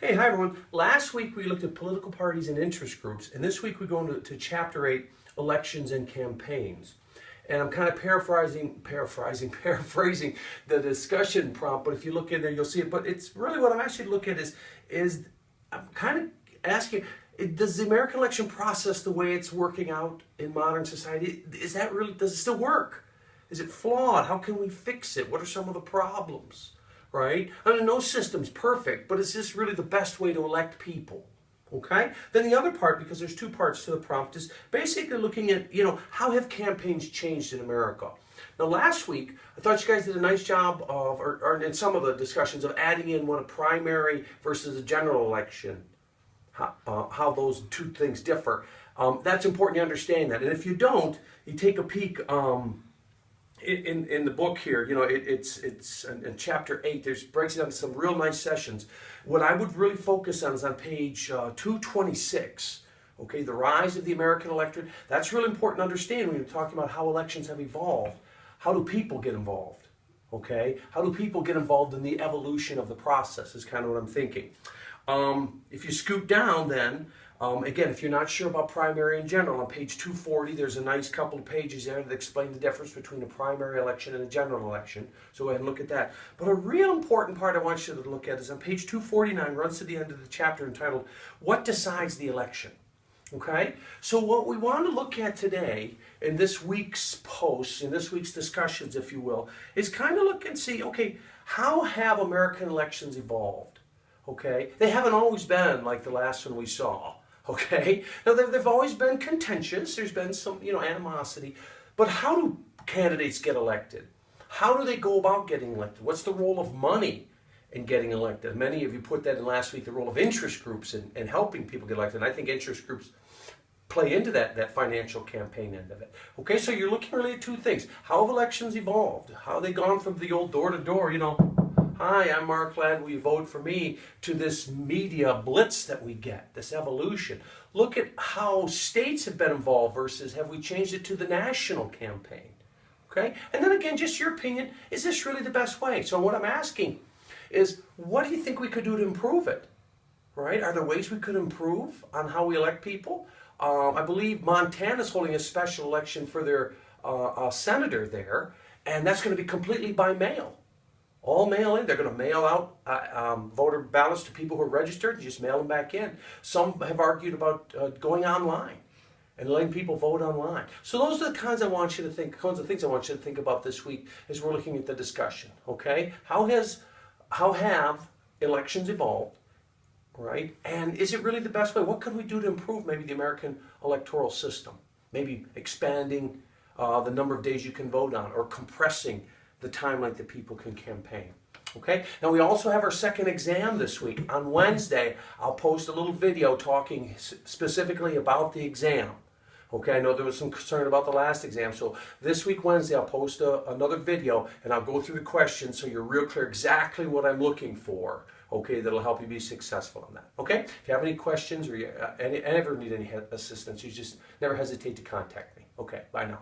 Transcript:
Hey, hi everyone. Last week we looked at political parties and interest groups, and this week we go into Chapter 8, Elections and Campaigns. And I'm kind of paraphrasing the discussion prompt, but if you look in there, you'll see it. But it's really what I'm actually looking at is I'm kind of asking, does the American election process, the way it's working out in modern society, does it still work? Is it flawed? How can we fix it? What are some of the problems? Right? I mean, no system's perfect, but is this really the best way to elect people? Okay? Then the other part, because there's two parts to the prompt, is basically looking at, how have campaigns changed in America? Now, last week, I thought you guys did a nice job of, or in some of the discussions, of adding in what a primary versus a general election, how those two things differ. That's important to understand that. And if you don't, you take a peek in the book here, it's in Chapter 8, breaks it down to some real nice sessions. What I would really focus on is on page 226, okay, the rise of the American electorate. That's really important to understand when you're talking about how elections have evolved. How do people get involved, okay? How do people get involved in the evolution of the process is kind of what I'm thinking. If you scoot down then, again, if you're not sure about primary in general, on page 240, there's a nice couple of pages there that explain the difference between a primary election and a general election. So go ahead and look at that. But a real important part I want you to look at is on page 249, runs to the end of the chapter entitled, What Decides the Election? Okay? So what we want to look at today in this week's posts, in this week's discussions, if you will, is kind of look and see, okay, how have American elections evolved? Okay? They haven't always been like the last one we saw. Okay? Now, they've always been contentious. There's been some, animosity. But how do candidates get elected? How do they go about getting elected? What's the role of money in getting elected? Many of you put that in last week, the role of interest groups in helping people get elected. And I think interest groups play into that financial campaign end of it. Okay, so you're looking really at two things. How have elections evolved? How have they gone from the old door-to-door, hi, I'm Mark, glad we vote for me, to this media blitz that we get, this evolution. Look at how states have been involved versus have we changed it to the national campaign. Okay? And then again, just your opinion, is this really the best way? So what I'm asking is, what do you think we could do to improve it? Right? Are there ways we could improve on how we elect people? I believe Montana's holding a special election for their senator there, and that's going to be completely by mail. All mail in. They're going to mail out voter ballots to people who are registered and just mail them back in. Some have argued about going online and letting people vote online. So those are the kinds of things I want you to think about this week as we're looking at the discussion. Okay? How have elections evolved? Right? And is it really the best way? What could we do to improve maybe the American electoral system? Maybe expanding the number of days you can vote on, or compressing the timeline that people can campaign. Okay? Now we also have our second exam this week. On Wednesday, I'll post a little video talking specifically about the exam. Okay, I know there was some concern about the last exam, so this week, Wednesday, I'll post another video, and I'll go through the questions so you're real clear exactly what I'm looking for. Okay, that'll help you be successful on that. Okay? If you have any questions or you ever need any assistance, you just never hesitate to contact me. Okay, bye now.